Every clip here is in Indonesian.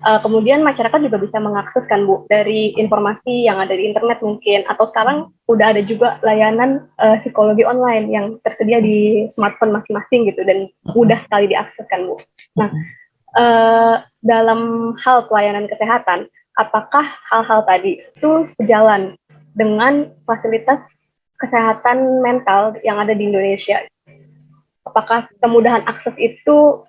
Kemudian masyarakat juga bisa mengakses kan Bu dari informasi yang ada di internet mungkin, atau sekarang udah ada juga layanan psikologi online yang tersedia di smartphone masing-masing gitu dan mudah sekali diakses kan Bu. Nah, dalam hal pelayanan kesehatan, apakah hal-hal tadi itu sejalan dengan fasilitas kesehatan mental yang ada di Indonesia? Apakah kemudahan akses itu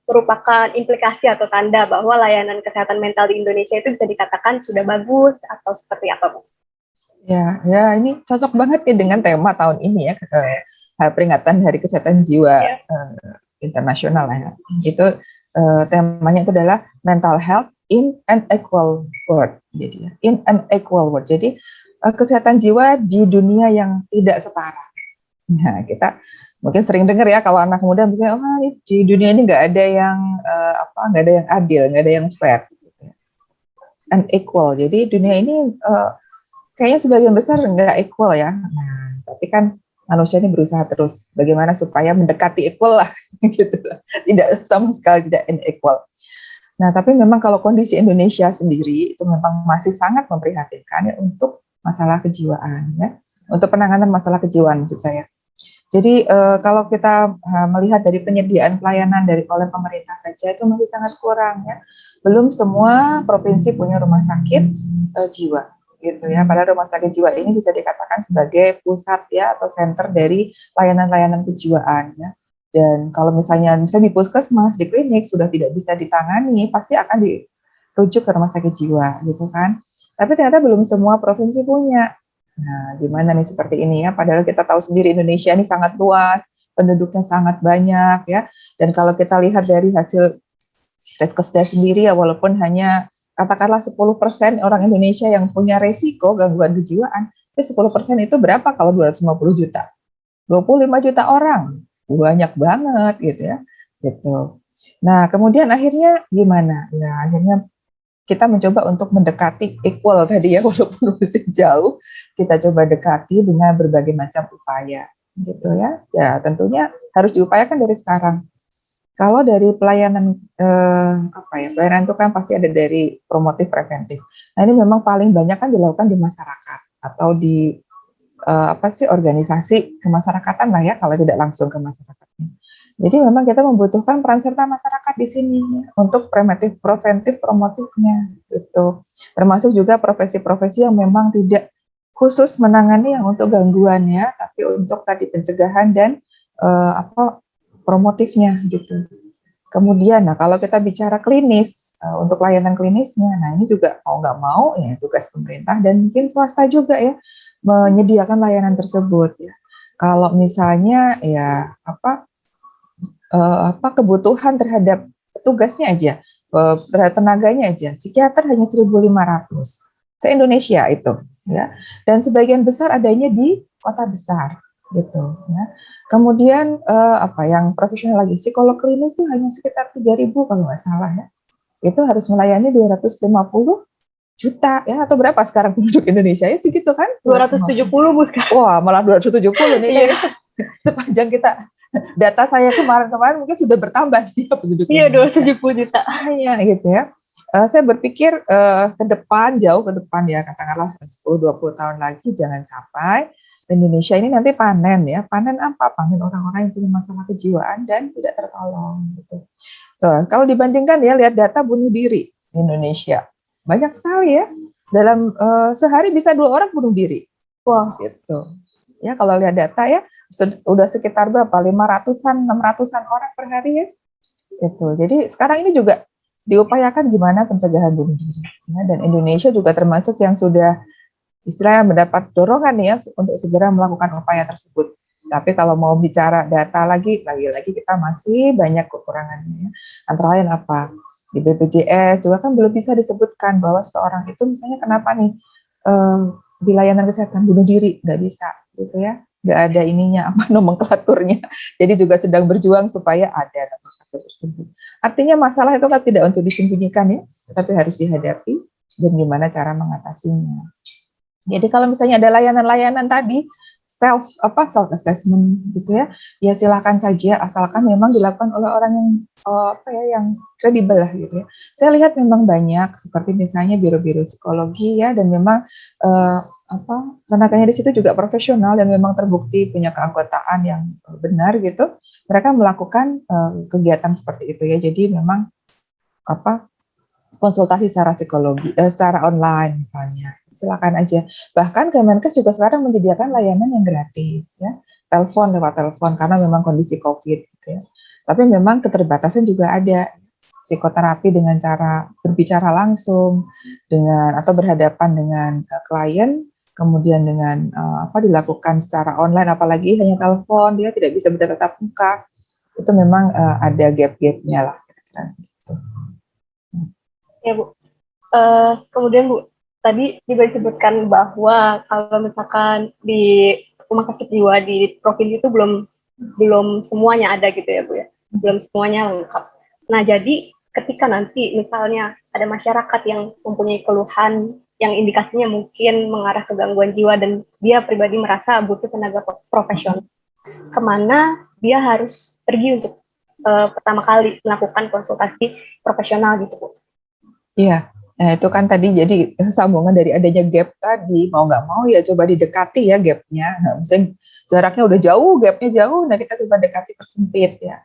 merupakan implikasi atau tanda bahwa layanan kesehatan mental di Indonesia itu bisa dikatakan sudah bagus atau seperti apa, Bu? Ya, ini cocok banget ya dengan tema tahun ini ya, peringatan Hari Kesehatan Jiwa internasional lah ya. Itu temanya itu adalah mental health in an equal world, jadi in an equal world. Jadi kesehatan jiwa di dunia yang tidak setara. Nah, kita mungkin sering dengar ya kalau anak muda misalnya, di dunia ini nggak ada yang nggak ada yang adil, nggak ada yang fair, gitu. Unequal. Jadi dunia ini kayaknya sebagian besar nggak equal ya. Nah, tapi kan manusia ini berusaha terus bagaimana supaya mendekati equal lah, gitu lah. Tidak sama sekali tidak unequal. Nah, tapi memang kalau kondisi Indonesia sendiri itu memang masih sangat memprihatinkan ya untuk masalah kejiwaan ya, untuk penanganan masalah kejiwaan maksud saya. Jadi kalau kita melihat dari penyediaan pelayanan oleh pemerintah saja itu masih sangat kurang ya. Belum semua provinsi punya rumah sakit jiwa gitu ya. Padahal rumah sakit jiwa ini bisa dikatakan sebagai pusat ya atau center dari layanan-layanan kejiwaan ya. Dan kalau misalnya di puskesmas, di klinik sudah tidak bisa ditangani, pasti akan dirujuk ke rumah sakit jiwa gitu kan. Tapi ternyata belum semua provinsi punya. Nah, gimana nih seperti ini ya? Padahal kita tahu sendiri Indonesia ini sangat luas, penduduknya sangat banyak ya. Dan kalau kita lihat dari hasil Riskesdas sendiri ya, walaupun hanya katakanlah 10% orang Indonesia yang punya resiko gangguan kejiwaan, 10% itu berapa kalau 250 juta? 25 juta orang. Banyak banget gitu ya. Gitu. Nah, kemudian akhirnya gimana? Ya, akhirnya kita mencoba untuk mendekati equal tadi ya, walaupun masih jauh, kita coba dekati dengan berbagai macam upaya, gitu ya. Ya tentunya harus diupayakan dari sekarang. Kalau dari pelayanan pelayanan itu kan pasti ada dari promotif preventif. Nah ini memang paling banyak kan dilakukan di masyarakat atau di organisasi kemasyarakatan lah ya, kalau tidak langsung ke masyarakatnya. Jadi memang kita membutuhkan peran serta masyarakat di sini untuk preventif promotifnya gitu. Termasuk juga profesi-profesi yang memang tidak khusus menangani yang untuk gangguan ya, tapi untuk tadi pencegahan dan promotifnya gitu. Kemudian, nah kalau kita bicara klinis, untuk layanan klinisnya, nah ini juga mau nggak mau ya tugas pemerintah dan mungkin swasta juga ya menyediakan layanan tersebut ya. Kalau misalnya ya kebutuhan terhadap petugasnya aja, terhadap tenaganya aja, psikiater hanya 1.500 se-Indonesia itu ya. Dan sebagian besar adanya di kota besar gitu ya. Kemudian yang profesional lagi, psikolog klinis itu hanya sekitar 3.000 kalau nggak salah ya. Itu harus melayani 250 juta ya, atau berapa sekarang penduduk Indonesia ya segitu kan? 270 Bu sekarang. Wah, malah 270 nih kayaknya sepanjang kita data saya kemarin mungkin sudah bertambah nih penduduk Indonesia. 270 juta. Hanya gitu ya. Saya berpikir jauh ke depan ya, katakanlah 10-20 tahun lagi jangan sampai Indonesia ini nanti panen ya. Panen apa? Panen orang-orang yang punya masalah kejiwaan dan tidak tertolong gitu. So, kalau dibandingkan ya, lihat data bunuh diri di Indonesia. Banyak sekali ya. Dalam sehari bisa 2 orang bunuh diri. Wah, gitu. Ya kalau lihat data ya, udah sekitar berapa? 500-an, 600-an orang per hari ya. Gitu. Jadi sekarang ini juga diupayakan gimana pencegahan bunuh diri. Ya, dan Indonesia juga termasuk yang sudah istilahnya mendapat dorongan ya untuk segera melakukan upaya tersebut. Tapi kalau mau bicara data lagi kita masih banyak kekurangannya. Antara lain apa? Di BPJS juga kan belum bisa disebutkan bahwa seorang itu misalnya kenapa nih di layanan kesehatan bunuh diri, nggak bisa gitu ya, nggak ada ininya nomenklaturnya. Jadi juga sedang berjuang supaya ada nomenklatur tersebut. Artinya masalah itu kan tidak untuk disembunyikan ya, tapi harus dihadapi dan gimana cara mengatasinya. Jadi kalau misalnya ada layanan-layanan tadi self assessment gitu ya, ya silakan saja asalkan memang dilakukan oleh orang yang yang kredibel lah gitu ya. Saya lihat memang banyak seperti misalnya biro-biro psikologi ya, dan memang tenaganya di situ juga profesional dan memang terbukti punya keanggotaan yang benar gitu. Mereka melakukan kegiatan seperti itu ya. Jadi memang konsultasi secara psikologi, secara online misalnya, silakan aja. Bahkan Kemenkes juga sekarang menyediakan layanan yang gratis ya, lewat telepon karena memang kondisi COVID gitu ya. Tapi memang keterbatasan juga ada, psikoterapi dengan cara berbicara langsung dengan atau berhadapan dengan klien, kemudian dengan dilakukan secara online, apalagi hanya telepon, dia tidak bisa bertatap muka, itu memang ada gap-gapnya lah. Ya Bu. Kemudian Bu, tadi juga disebutkan bahwa kalau misalkan di rumah sakit jiwa di provinsi itu belum semuanya ada gitu ya Bu ya, belum semuanya lengkap. Nah jadi ketika nanti misalnya ada masyarakat yang mempunyai keluhan yang indikasinya mungkin mengarah ke gangguan jiwa dan dia pribadi merasa butuh tenaga profesional, kemana dia harus pergi untuk pertama kali melakukan konsultasi profesional gitu Bu? Iya, nah itu kan tadi jadi sambungan dari adanya gap tadi, mau nggak mau ya coba didekati ya gapnya. Nah, misalnya jaraknya udah jauh, gapnya jauh, nah kita coba dekati, persempit ya.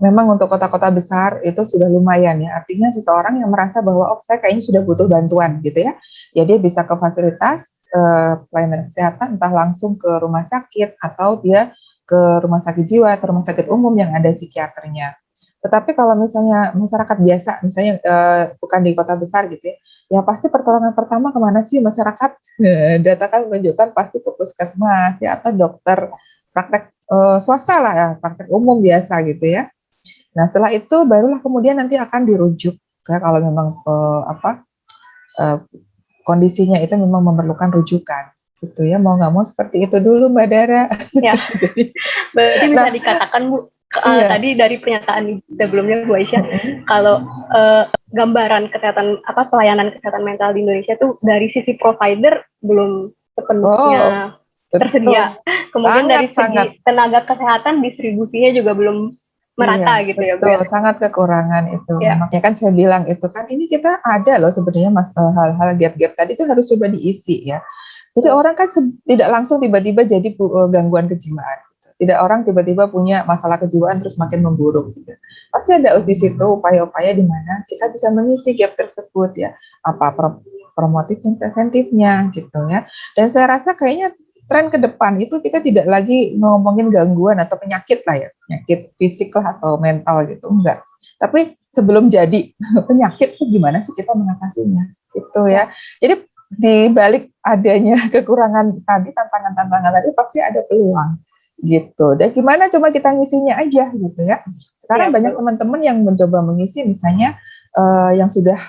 Memang untuk kota-kota besar itu sudah lumayan ya, artinya seseorang yang merasa bahwa saya kayaknya sudah butuh bantuan gitu ya, ya dia bisa ke fasilitas pelayanan kesehatan, entah langsung ke rumah sakit atau dia ke rumah sakit jiwa atau rumah sakit umum yang ada psikiaternya. Tetapi kalau misalnya masyarakat biasa, misalnya bukan di kota besar gitu ya pasti pertolongan pertama kemana sih masyarakat? Data kan menunjukkan pasti ke puskesmas ya, atau dokter praktek swasta lah ya, praktek umum biasa gitu ya. Nah setelah itu barulah kemudian nanti akan dirujuk ke kalau memang kondisinya itu memang memerlukan rujukan gitu ya, mau nggak mau seperti itu dulu Mbak Dara. Ya, berarti bisa dikatakan Bu, iya. tadi dari pernyataan sebelumnya Bu Aisyah, kalau gambaran kesehatan pelayanan kesehatan mental di Indonesia tuh dari sisi provider belum sepenuhnya tersedia. Kemudian dari segi tenaga kesehatan distribusinya juga belum merata gitu ya Bu. Betul, sangat kekurangan itu. Ya. Makanya kan saya bilang itu kan ini kita ada loh sebenarnya hal-hal gap-gap tadi itu harus coba diisi ya. Jadi orang kan tidak langsung tiba-tiba jadi gangguan kejiwaan. Tidak orang tiba-tiba punya masalah kejiwaan terus makin memburuk gitu. Pasti ada di situ upaya-upaya di mana kita bisa mengisi gap tersebut ya. Apa promotif dan preventifnya gitu ya. Dan saya rasa kayaknya tren ke depan itu kita tidak lagi ngomongin gangguan atau penyakit lah ya, penyakit fisik lah atau mental gitu, enggak. Tapi sebelum jadi penyakit itu gimana sih kita mengatasinya gitu ya. Jadi di balik adanya kekurangan tadi, tantangan-tantangan tadi pasti ada peluang gitu. Dan gimana coba kita ngisinya aja gitu ya. Sekarang banyak teman-teman yang mencoba mengisi misalnya yang sudah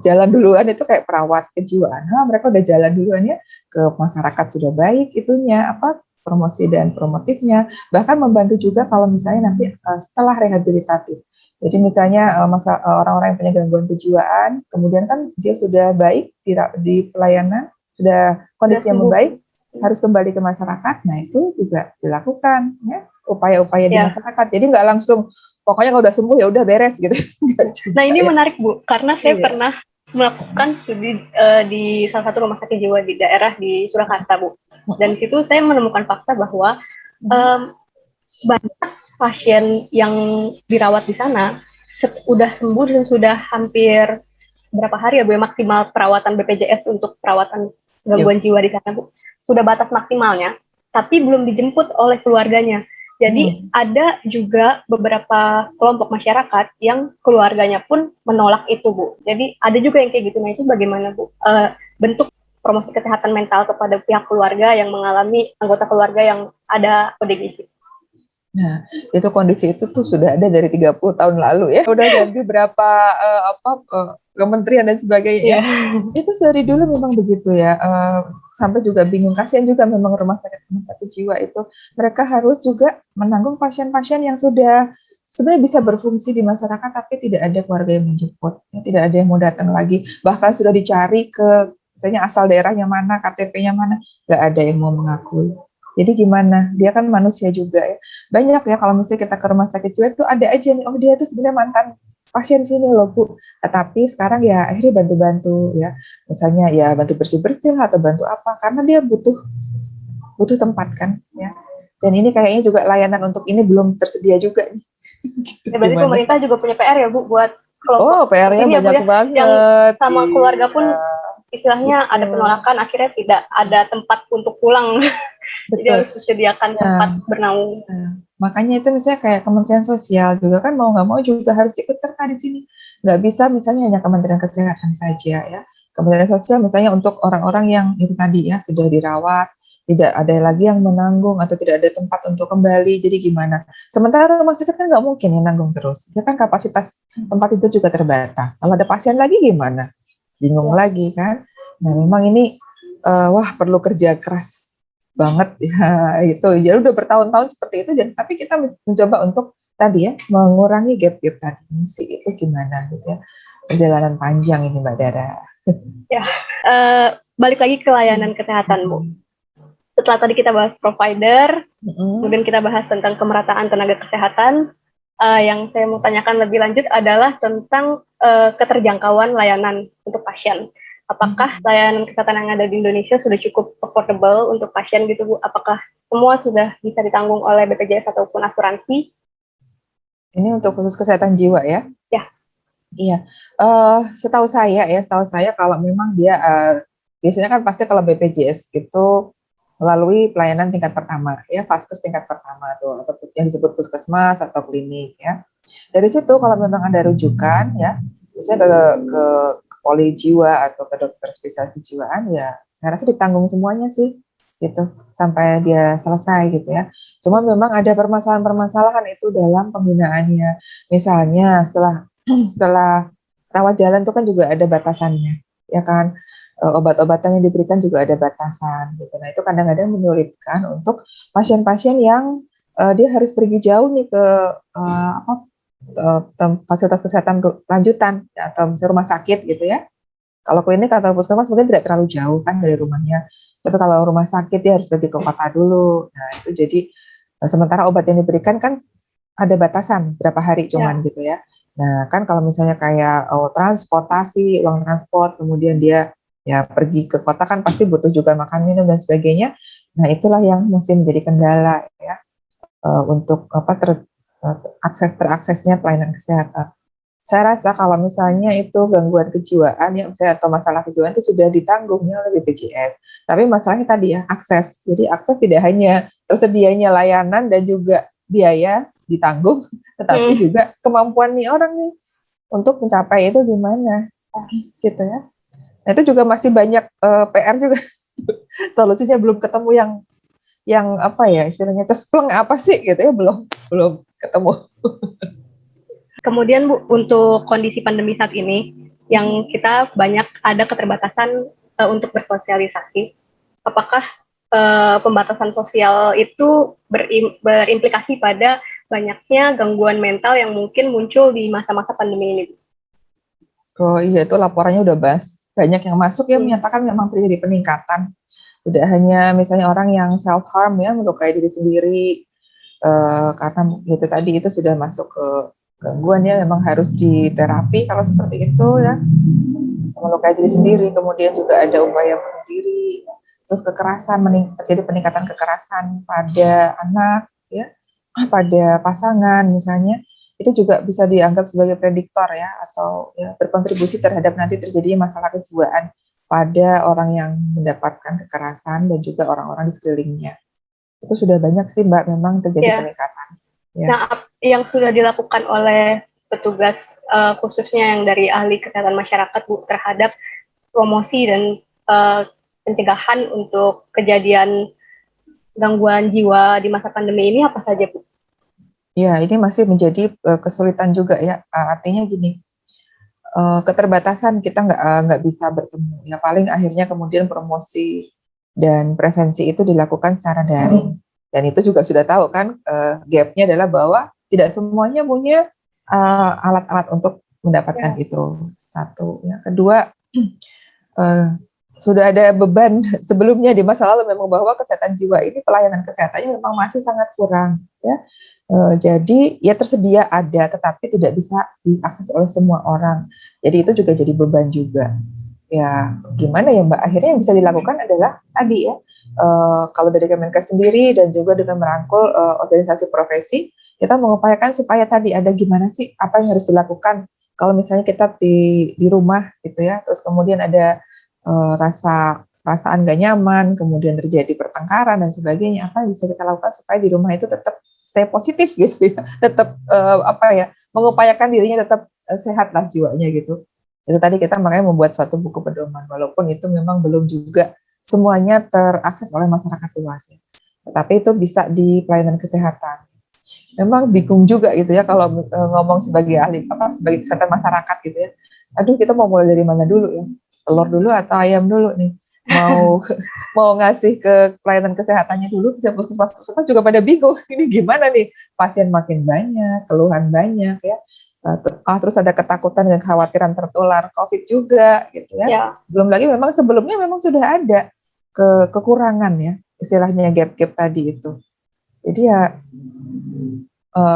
jalan duluan itu kayak perawat kejiwaan. Mereka udah jalan duluan ya ke masyarakat, sudah baik itunya promosi dan promotifnya. Bahkan membantu juga kalau misalnya nanti setelah rehabilitatif. Jadi misalnya orang-orang yang punya gangguan kejiwaan, kemudian kan dia sudah baik di pelayanan, sudah kondisinya membaik, harus kembali ke masyarakat. Nah itu juga dilakukan ya, upaya-upaya di masyarakat. Jadi nggak langsung pokoknya kalau udah sembuh ya udah beres gitu. Nah ini menarik Bu, karena saya pernah melakukan studi di salah satu rumah sakit jiwa di daerah di Surakarta Bu. Dan di situ saya menemukan fakta bahwa banyak pasien yang dirawat di sana sudah sembuh dan sudah hampir berapa hari ya Bu, maksimal perawatan BPJS untuk perawatan gangguan jiwa di sana Bu, sudah batas maksimalnya, tapi belum dijemput oleh keluarganya. Jadi ada juga beberapa kelompok masyarakat yang keluarganya pun menolak itu Bu. Jadi ada juga yang kayak gitu. Nah itu bagaimana Bu bentuk promosi kesehatan mental kepada pihak keluarga yang mengalami anggota keluarga yang ada ODGJ? Nah, itu kondisi itu tuh sudah ada dari 30 tahun lalu ya. Udah ganti berapa kementerian dan sebagainya. Itu dari dulu memang begitu ya. Sampai juga bingung, kasihan juga memang rumah sakit jiwa itu. Mereka harus juga menanggung pasien-pasien yang sudah sebenarnya bisa berfungsi di masyarakat tapi tidak ada keluarga yang menjemput. Ya, tidak ada yang mau datang lagi. Bahkan sudah dicari ke misalnya asal daerahnya mana, KTP-nya mana, nggak ada yang mau mengakui. Jadi gimana? Dia kan manusia juga ya. Banyak ya kalau misalnya kita ke rumah sakit jiwa itu ada aja nih, oh dia tuh sebenarnya mantan pasien sini loh Bu. Tetapi sekarang ya akhirnya bantu-bantu ya. Misalnya ya bantu bersih-bersih atau bantu apa, karena dia butuh butuh tempat kan ya. Dan ini kayaknya juga layanan untuk ini belum tersedia juga nih. Gitu, Ya, berarti gimana? pemerintah juga punya PR ya Bu buat kelompok Oh, PR-nya ini ya Bu banyak ya, yang banget. sama keluarga pun Iya, istilahnya ada betul. penolakan, akhirnya tidak ada tempat untuk pulang. Jadi Betul. harus disediakan Ya, tempat bernaung. makanya itu misalnya kayak Kementerian Sosial juga kan mau nggak mau juga harus ikut serta di sini. Nggak bisa misalnya hanya Kementerian Kesehatan saja ya. Kementerian Sosial misalnya untuk orang-orang yang itu tadi ya sudah dirawat, tidak ada lagi yang menanggung atau tidak ada tempat untuk kembali. Jadi gimana? Sementara rumah sakit kan nggak mungkin yang nanggung terus. Ya kan kapasitas tempat itu juga terbatas. Kalau ada pasien lagi gimana? Bingung Ya. lagi kan. Nah memang ini wah perlu kerja keras banget ya itu ya udah bertahun-tahun seperti itu dan tapi kita mencoba untuk tadi ya mengurangi gap-gap tadi sih itu gimana gitu ya perjalanan panjang ini Mbak Dara. Ya, balik lagi ke layanan kesehatan Bu. Setelah tadi kita bahas provider, kemudian kita bahas tentang kemerataan tenaga kesehatan. Yang saya mau tanyakan lebih lanjut adalah tentang keterjangkauan layanan untuk pasien. Apakah layanan kesehatan yang ada di Indonesia sudah cukup affordable untuk pasien gitu Bu? Apakah semua sudah bisa ditanggung oleh BPJS ataupun asuransi? Ini untuk khusus kesehatan jiwa ya? Ya. Iya. Setahu saya kalau memang dia biasanya kan pasti kalau BPJS itu melalui pelayanan tingkat pertama ya, vaskes tingkat pertama tuh atau yang disebut puskesmas atau klinik ya. Dari situ kalau memang ada rujukan ya, misalnya ke poli jiwa atau ke dokter spesialis kejiwaan ya, saya rasa ditanggung semuanya sih gitu sampai dia selesai gitu ya. Cuma memang ada permasalahan-permasalahan itu dalam pembinaannya. Misalnya setelah rawat jalan itu kan juga ada batasannya, ya kan. Obat-obatan yang diberikan juga ada batasan gitu. Nah itu kadang-kadang menyulitkan untuk pasien-pasien yang dia harus pergi jauh nih ke fasilitas kesehatan lanjutan ya, atau misalnya rumah sakit gitu ya. Kalau klinik atau puskesmas mungkin tidak terlalu jauh kan dari rumahnya. Tapi kalau rumah sakit dia harus pergi ke kota dulu. Nah itu jadi sementara obat yang diberikan kan ada batasan berapa hari cuman gitu ya. Nah kan kalau misalnya kayak transportasi, uang transport, kemudian dia ya pergi ke kota kan pasti butuh juga makan minum dan sebagainya. Nah itulah yang masih menjadi kendala ya untuk teraksesnya pelayanan kesehatan. Saya rasa kalau misalnya itu gangguan kejiwaan ya misalnya atau masalah kejiwaan itu sudah ditanggungnya oleh BPJS. Tapi masalahnya tadi ya akses. Jadi akses tidak hanya tersedianya layanan dan juga biaya ditanggung, tetapi juga kemampuan nih orang nih untuk mencapai itu gimana, gitu ya. Nah itu juga masih banyak PR juga. Solusinya belum ketemu yang apa ya istilahnya cespleng apa sih gitu ya belum ketemu. Kemudian Bu, untuk kondisi pandemi saat ini, yang kita banyak ada keterbatasan untuk bersosialisasi. Apakah pembatasan sosial itu berimplikasi pada banyaknya gangguan mental yang mungkin muncul di masa-masa pandemi ini? Oh iya itu laporannya udah banyak yang masuk ya menyatakan memang terjadi peningkatan. Tidak hanya misalnya orang yang self harm ya melukai diri sendiri karena itu tadi itu sudah masuk ke gangguan ya memang harus diterapi kalau seperti itu ya melukai diri sendiri kemudian juga ada upaya bunuh diri terus kekerasan terjadi peningkatan kekerasan pada anak ya pada pasangan misalnya itu juga bisa dianggap sebagai prediktor ya atau ya, berkontribusi terhadap nanti terjadinya masalah kejiwaan pada orang yang mendapatkan kekerasan dan juga orang-orang di sekelilingnya. Itu sudah banyak sih Mbak memang terjadi peningkatan. Ya. Nah, yang sudah dilakukan oleh petugas khususnya yang dari ahli kesehatan masyarakat Bu terhadap promosi dan pencegahan untuk kejadian gangguan jiwa di masa pandemi ini apa saja Bu? Ya, ini masih menjadi kesulitan juga ya. Artinya gini, keterbatasan kita nggak bisa bertemu. Ya paling akhirnya kemudian promosi dan prevensi itu dilakukan secara daring. Dan itu juga sudah tahu kan gapnya adalah bahwa tidak semuanya punya alat-alat untuk mendapatkan itu. Satu, ya kedua sudah ada beban sebelumnya di masa lalu memang bahwa kesehatan jiwa ini pelayanan kesehatannya memang masih sangat kurang ya. Jadi ya tersedia ada tetapi tidak bisa diakses oleh semua orang. Jadi itu juga jadi beban juga. Ya gimana ya Mbak, akhirnya yang bisa dilakukan adalah tadi ya, kalau dari Kemenkes sendiri dan juga dengan merangkul organisasi profesi, kita mengupayakan supaya tadi ada gimana sih apa yang harus dilakukan kalau misalnya kita di rumah gitu ya, terus kemudian ada perasaan gak nyaman, kemudian terjadi pertengkaran dan sebagainya, apa yang bisa kita lakukan supaya di rumah itu tetap stay positif gitu ya, tetap mengupayakan dirinya tetap sehat lah jiwanya gitu. Itu tadi kita makanya membuat suatu buku pedoman, walaupun itu memang belum juga semuanya terakses oleh masyarakat luas ya. Tetapi itu bisa di pelayanan kesehatan. Memang bingung juga gitu ya kalau ngomong sebagai ahli sebagai kesehatan masyarakat gitu ya. Aduh, kita mau mulai dari mana dulu ya? Telur dulu atau ayam dulu nih? Mau mau ngasih ke pelayanan kesehatannya dulu, bisa puskesmas juga pada bingung. Ini gimana nih? Pasien makin banyak, keluhan banyak ya. Terus ada ketakutan dan kekhawatiran tertular COVID juga gitu ya. Ya. Belum lagi memang sebelumnya memang sudah ada kekurangan ya, istilahnya gap-gap tadi itu. Jadi ya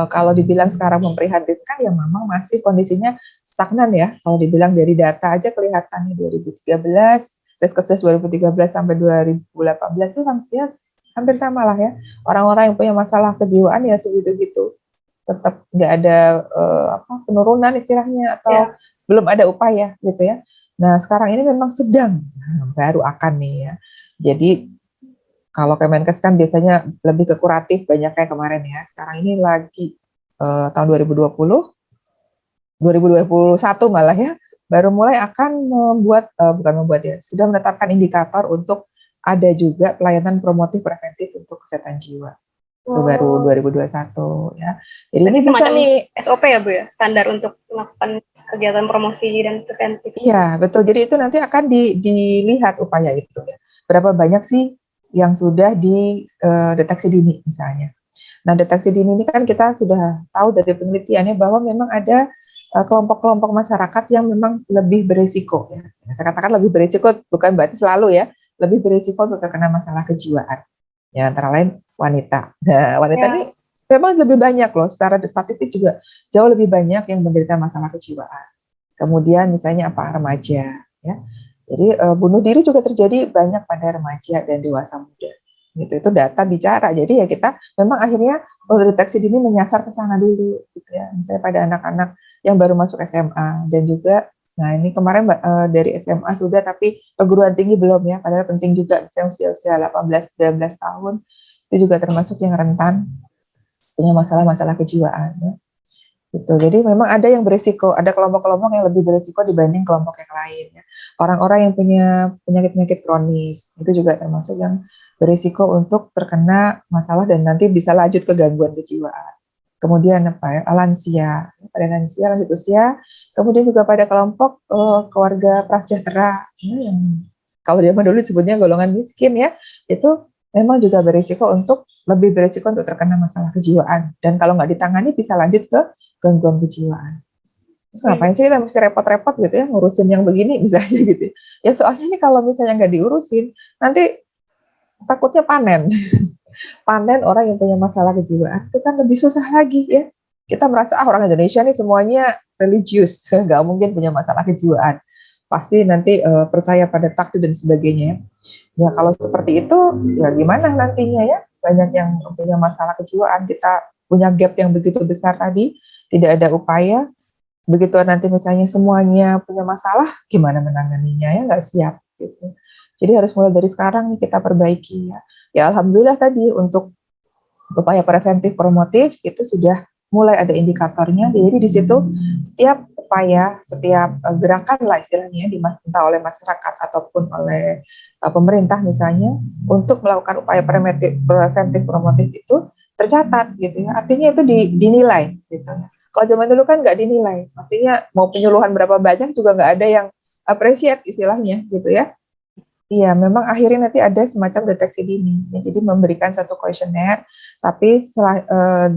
kalau dibilang sekarang memprihatinkan ya memang masih kondisinya stagnan ya. Kalau dibilang dari data aja kelihatannya 2013, Riskesdas 2013 sampai 2018 itu hampir sama lah ya. Orang-orang yang punya masalah kejiwaan ya segitu-gitu. Tetap nggak ada penurunan istilahnya atau belum ada upaya gitu ya. Nah sekarang ini memang sedang baru akan nih ya. Jadi kalau Kemenkes kan biasanya lebih ke kuratif banyak kayak kemarin ya. Sekarang ini lagi tahun 2020, 2021 malah ya, baru mulai akan sudah menetapkan indikator untuk ada juga pelayanan promotif preventif untuk kesehatan jiwa. Itu baru 2021 ya. Jadi berarti ini bisa nih SOP ya Bu ya, standar untuk melakukan kegiatan promosi dan preventif. Iya, betul. Jadi itu nanti akan dilihat upaya itu ya. Berapa banyak sih yang sudah dideteksi dini misalnya. Nah, deteksi dini ini kan kita sudah tahu dari penelitiannya bahwa memang ada kelompok-kelompok masyarakat yang memang lebih berisiko ya. Saya katakan lebih berisiko bukan berarti selalu ya, lebih berisiko untuk terkena masalah kejiwaan. Ya, antara lain wanita. Nah, wanita ini memang lebih banyak loh, secara statistik juga jauh lebih banyak yang menderita masalah kejiwaan. Kemudian misalnya remaja ya. Jadi bunuh diri juga terjadi banyak pada remaja dan dewasa muda. Gitu, itu data bicara. Jadi ya kita memang akhirnya deteksi dini menyasar ke sana dulu gitu ya. Misalnya pada anak-anak yang baru masuk SMA dan juga nah ini kemarin dari SMA sudah tapi perguruan tinggi belum ya. Padahal penting juga misalnya usia 18-19 tahun itu juga termasuk yang rentan punya masalah-masalah kejiwaan ya. Gitu. Jadi memang ada yang berisiko, ada kelompok-kelompok yang lebih berisiko dibanding kelompok yang lain. Ya. Orang-orang yang punya penyakit-penyakit kronis itu juga termasuk yang berisiko untuk terkena masalah dan nanti bisa lanjut ke gangguan kejiwaan. Kemudian lansia, pada lansia lanjut usia, kemudian juga pada kelompok keluarga prasejahtera yang kalau zaman dulu disebutnya golongan miskin ya, itu memang juga berisiko untuk lebih berisiko untuk terkena masalah kejiwaan dan kalau nggak ditangani bisa lanjut ke gangguan kejiwaan. Terus ngapain sih kita mesti repot-repot gitu ya ngurusin yang begini misalnya gitu. Ya soalnya ini kalau misalnya nggak diurusin, nanti takutnya panen. Panen orang yang punya masalah kejiwaan itu kan lebih susah lagi ya. Kita merasa orang Indonesia nih semuanya religius, nggak mungkin punya masalah kejiwaan. Pasti nanti percaya pada takdir dan sebagainya. Ya kalau seperti itu, ya gimana nantinya ya? Banyak yang punya masalah kejiwaan, kita punya gap yang begitu besar tadi, tidak ada upaya. Begitu nanti misalnya semuanya punya masalah, gimana menanganinya ya nggak siap gitu. Jadi harus mulai dari sekarang nih kita perbaiki ya. Ya alhamdulillah tadi untuk upaya preventif promotif itu sudah mulai ada indikatornya. Jadi di situ setiap upaya, setiap gerakan lah istilahnya entah oleh masyarakat ataupun oleh pemerintah misalnya untuk melakukan upaya preventif promotif itu tercatat gitu ya. Artinya itu dinilai gitu. Kalau zaman dulu kan nggak dinilai, artinya mau penyuluhan berapa banyak juga nggak ada yang appreciate istilahnya gitu ya. Iya, memang akhirnya nanti ada semacam deteksi dini. Ya, jadi memberikan satu kuesioner, tapi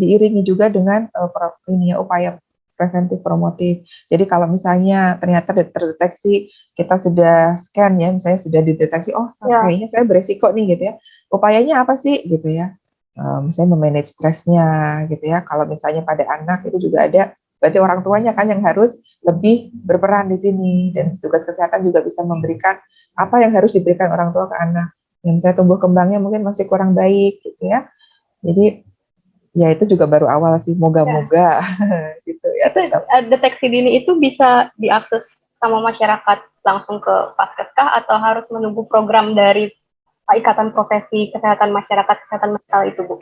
diiringi juga dengan upaya preventif promotif. Jadi kalau misalnya ternyata terdeteksi kita sudah scan ya, misalnya sudah dideteksi, oh kayaknya saya beresiko nih gitu ya. Upayanya apa sih gitu ya? Misalnya memanage stresnya gitu ya. Kalau misalnya pada anak itu juga ada, berarti orang tuanya kan yang harus lebih berperan di sini, dan tugas kesehatan juga bisa memberikan apa yang harus diberikan orang tua ke anak. Yang misalnya tumbuh kembangnya mungkin masih kurang baik gitu ya. Jadi ya itu juga baru awal sih, moga-moga gitu ya. Itu deteksi dini itu bisa diakses sama masyarakat langsung ke Paskes atau harus menunggu program dari Ikatan Profesi Kesehatan Masyarakat Kesehatan Mental itu, Bu?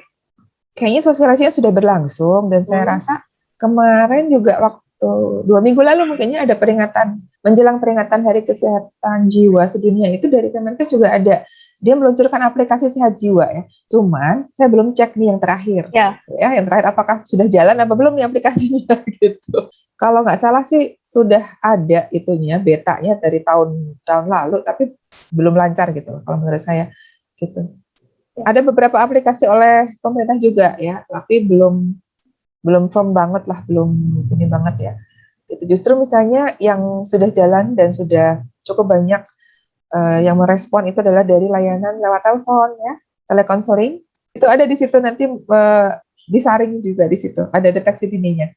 Kayaknya sosialisasinya sudah berlangsung, dan saya rasa kemarin juga waktu 2 minggu lalu mungkinnya ada peringatan, menjelang peringatan Hari Kesehatan Jiwa Sedunia itu dari Kemenkes juga ada. Dia meluncurkan aplikasi Sehat Jiwa ya. Cuman saya belum cek nih yang terakhir. Ya, yang terakhir apakah sudah jalan apa belum nih aplikasinya gitu. Kalau nggak salah sih sudah ada itunya, betanya dari tahun lalu, tapi belum lancar gitu kalau menurut saya gitu. Ada beberapa aplikasi oleh pemerintah juga ya, tapi belum firm banget lah, belum ini banget ya. Itu justru misalnya yang sudah jalan dan sudah cukup banyak yang merespon itu adalah dari layanan lewat telepon ya, telekonseling. Itu ada di situ nanti disaring juga di situ, ada deteksi dininya.